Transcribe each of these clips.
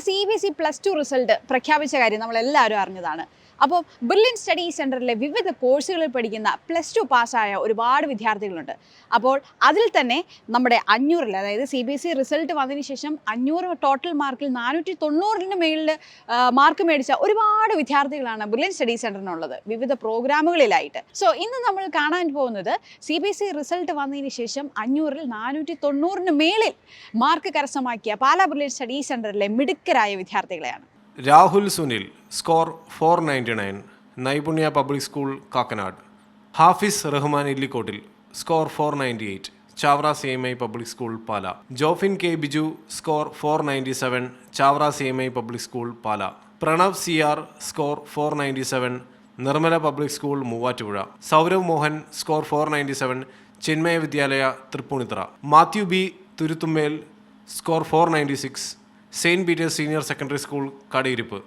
CBSE +2 result പ്രഖ്യാപിച്ച കാര്യം നമ്മളെല്ലാവരും അറിഞ്ഞതാണ്. അപ്പോൾ ബ്രില്യൻ സ്റ്റഡി സെൻറ്ററിലെ വിവിധ കോഴ്സുകളിൽ പഠിക്കുന്ന +2 പാസ്സായ ഒരുപാട് വിദ്യാർത്ഥികളുണ്ട്. അപ്പോൾ അതിൽ തന്നെ നമ്മുടെ 500-ൽ, അതായത് CBSE റിസൾട്ട് വന്നതിന് ശേഷം 500 ടോട്ടൽ മാർക്കിൽ 490-ന് മേളിൽ മാർക്ക് മേടിച്ച ഒരുപാട് വിദ്യാർത്ഥികളാണ് ബ്രില്യൻ സ്റ്റഡി സെൻറ്ററിനുള്ളത്, വിവിധ പ്രോഗ്രാമുകളിലായിട്ട്. സോ ഇന്ന് നമ്മൾ കാണാൻ പോകുന്നത് CBSE റിസൾട്ട് വന്നതിന് ശേഷം 500-ൽ 490-ന് മേളിൽ മാർക്ക് കരസ്ഥമാക്കിയ പാലാ ബ്രില്യൻ സ്റ്റഡി സെൻറ്ററിലെ മിടുക്കരായ വിദ്യാർത്ഥികളെയാണ്. Rahul Sunil score 499, Naipunya public school Kakkanad. Hafis Rahman Illikkottil score 498, Chavara CMI public school Pala. Jofin K Biju score 497, Chavara CMI public school Pala. Pranav CR score 497, Nirmala public school Muvattupuzha. Saurav Mohan score 497, Chinmaya Vidyalaya Tripunithura. Mathew B Thuruthummel score 496, Saint Peter's senior secondary school Kadayiruppu.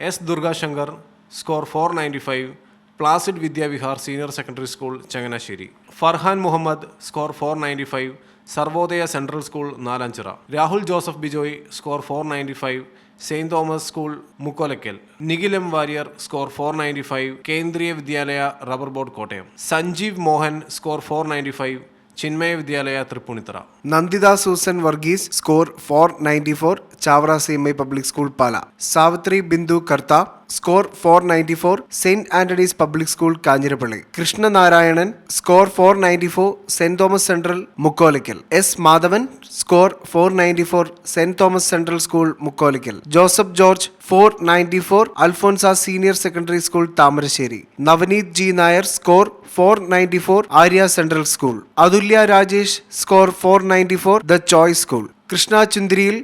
S Durgashankar score 495, Placid Vidyavihar senior secondary school Changanassery. Farhan Muhammad score 495, Sarvodaya central school Nalanchira. Rahul Joseph Bijoy score 495, Saint Thomas school Mukkolakkal. Nikhil M Warrier score 495, Kendriya Vidyalaya rubber board Kottayam. Sanjeev Mohan score 495, Chinmaya Vidyalaya Tripunithura. Nanditha Susan Varghese score 494, Chavara CMI public school Pala. Savithri Bindu Kartha score 494, Saint Antony's public school Kanjirappally. Krishnanarayanan score 494, Saint Thomas central Mukkolikkal. S Madhavan score 494, Saint Thomas central school Mukkolikkal. Joseph George 494, Alphonsa senior secondary school Thamarassery. Navaneeth G Nair score 494, Arya central school. Athulya Rajesh score 494, the choice school. Krishna Chunthiriyil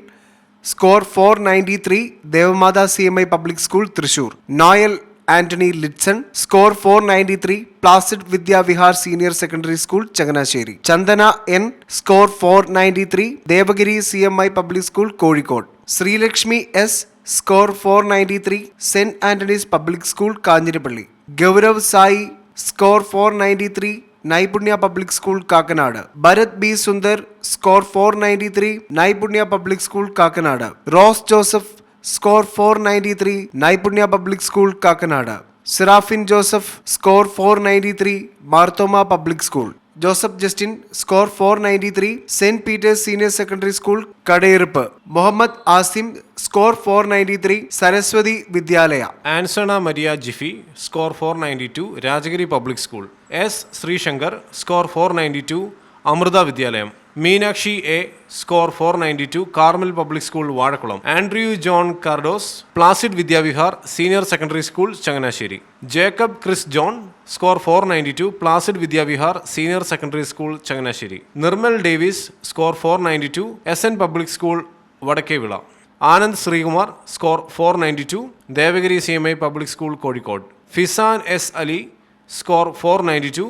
score 493, Devamatha CMI public school Thrissur. Noel Antony Litson score 493, Placid Vidyavihar senior secondary school Changanassery. Chandana N score 493, Devagiri CMI public school Kozhikode. Sreelakshmi S score 493, Saint Antony's public school Kanjirappally. Gaurav Sai score 493, Naipunya public school Kakkanad. Bharath B Sundar score 493, Naipunya public school Kakkanad. Rose Joseph score 493, Naipunya public school Kakkanad. Seraphin Joseph score 493, Marthoma public school. Joseph Justin score 493, Saint Peter's senior secondary school Kadayiruppu. Muhammad Asim score 493, Saraswathi Vidyalaya. Ansona Maria Jifi score 492, Rajagiri public school. S Sreeshankar score 492, Amrita Vidyalayam. Meenakshi A score 492, Carmel public school Vazhakulam. Andrew John Cardoz Placid Vidyavihar senior secondary school Changanassery. Jacob Chris John score 492, Placid Vidyavihar senior secondary school Changanassery. Nirmal Davis score 492, SN public school Vadakkevila. Anand Sreekumar score 492, Devagiri CMI public school Kozhikode. Fizan S Ali score 492,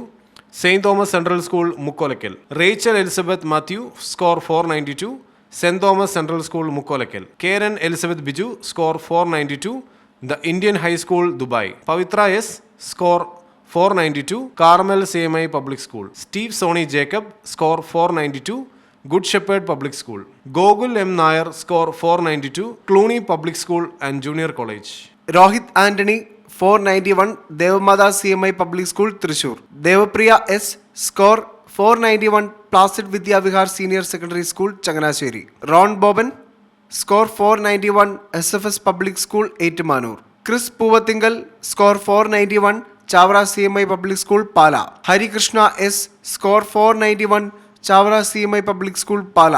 saint Thomas central school Mukkolakkal. Rachel Elizabeth Mathew score 492, saint Thomas central school Mukkolakkal. Karen Elizabeth Biju score 492, the Indian high school Dubai. Pavithra S score 492, Carmel CMI public school. Steve Sony Jacob score 492, good shepherd public school. Gokul M Nair score 492, Cluny public school and junior college. Rohit Antony 491, Devamatha CMI public school Thrissur. Devapriya S score 491, Placid Vidyavihar senior secondary school Changanassery. Ron Boban score 491, SFS public school Ettumanoor. Chris Poovathinkal score 491, Chavara CMI public school Pala. Harikrishna S score 491, Chavara CMI public school Pala.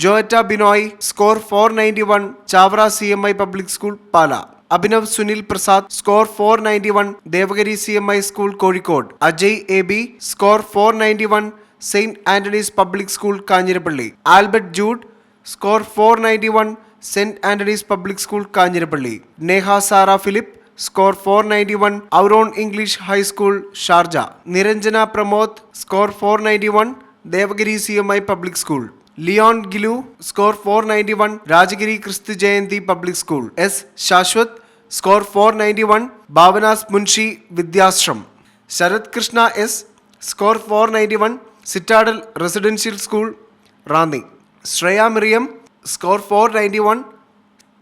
Joyetta Binoy score 491, Chavara CMI public school Pala. Abhinav Sunil Prasad score 491, Devagiri CMI school Kozhikode. Ajay AB score 491, Saint Antony's public school Kanjirappally. Albert Jude score 491, Saint Antony's public school Kanjirappally. Neha Sara Philip score 491, our own English high school Sharjah. Niranjana Pramod score 491, Devagiri CMI public school. Leon Gilu score 491, Rajagiri Kristu Jayanti public school. S Shashwat score 491, Bhavans Munshi Vidyashram. Sarath Krishna S score 491, citadel residential school Ranni. Shreya Miriam score 491,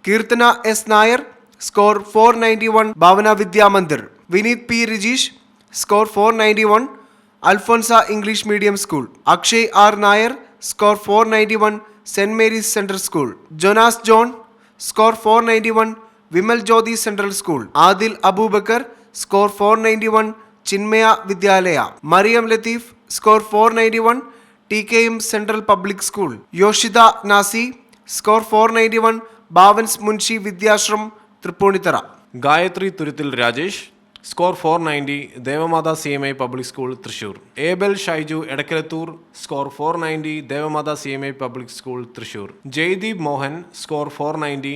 Keerthana S Nair, score 491, Bhavana Vidya Mandir. Vineeth P Rajeesh, score 491, Alphonsa English medium school. Akshay R Nair, score 491, Saint Mary's central school. Jonas John, score 491, Vimal Jyothi central school. Adil Aboobacker, score 491, Chinmaya Vidyalaya. Mariam Latheef, score 491, T K M central public school. Yoshitha Nasi, score 491, Bhavans Munshi Vidyashram, Tripunithura. Gayathri Thuruthil Rajesh, score 490, Devamatha CMI public school Thrissur. Abel Shaiju Edakkalathur, score 490, Devamatha CMI public school Thrissur. Jaideep Mohan, score 490,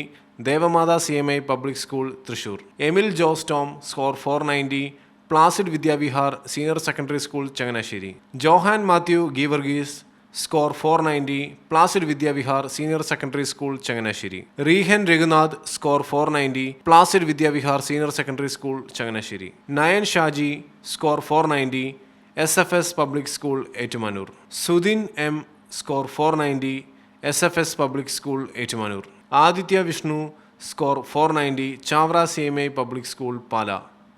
Devamatha CMI public school Thrissur. Emil Jose Tom, score 490, Placid Vidyavihar senior secondary school Changanassery. Johan Mathew Geevarghese, score 490, Placid Vidyavihar senior secondary school Changanassery. Rehan Raghunath, score 490, Placid Vidyavihar senior secondary school Changanassery. Nayan Shaji, score 490, SFS public school Ettumanoor. Sudhin M, score 490, SFS public school Ettumanoor. Aditya Vishnu, score 490, Chavara CMI public school Pala.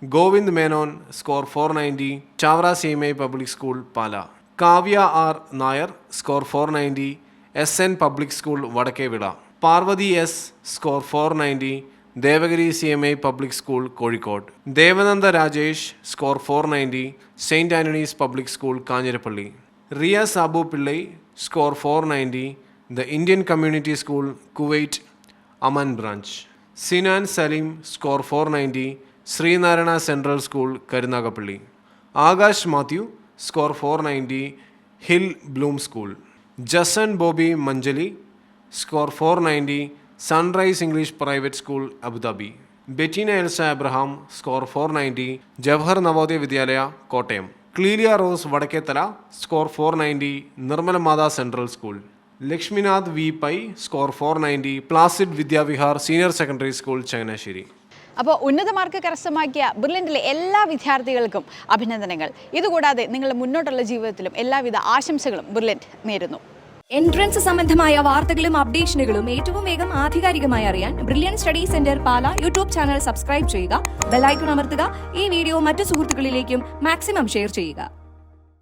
Govind Menon, score 490, Chavara CMI public school Pala. Kavya R Nair, score 490, SN public school Vadakkevila. Parvathy S, score 490, Devagiri CMI public school Kozhikode. Devananda Rajesh, score 490, saint Antony's public school Kanjirappally. Riya Sabu Pillai, score 490, the Indian community school Kuwait Amman branch. Sinan Saleem, score 490, Sreenarayana central school Karunagappally. Akash Mathew, score 490, hill Bloom school. Jason Boby Manchali, score 490, sunrise English private school Abu Dhabi. Bettina Elsa Abraham, score 490, Jawahar Navodaya Vidyalaya Kottayam. Clelia Rose Vadakkethala, score 490, Nirmala Matha central school. Lakshminath V Pai, score 490, Placid Vidyavihar senior secondary school Changanassery. അപ്പോൾ ഉന്നത mark കരസ്ഥമാക്കിയ ബ്രില്യൻറ്റിലെ എല്ലാ വിദ്യാർത്ഥികൾക്കും അഭിനന്ദനങ്ങൾ. ഇതുകൂടാതെ നിങ്ങളുടെ മുന്നോട്ടുള്ള ജീവിതത്തിലും എല്ലാവിധ ആശംസകളും ബ്രില്യൻറ്റ് നേരുന്നു. എൻട്രൻസ് സംബന്ധമായ വാർത്തകളും അപ്ഡേഷനുകളും ഏറ്റവും വേഗം ആധികാരികമായി അറിയാൻ ബ്രില്യൻറ്റ് സ്റ്റഡി സെന്റർ പാല യൂട്യൂബ് ചാനൽ സബ്സ്ക്രൈബ് ചെയ്യുക, ബെൽ ഐക്കൺ അമർത്തുക. ഈ വീഡിയോ മറ്റു സുഹൃത്തുക്കളിലേക്കും മാക്സിമം ഷെയർ ചെയ്യുക.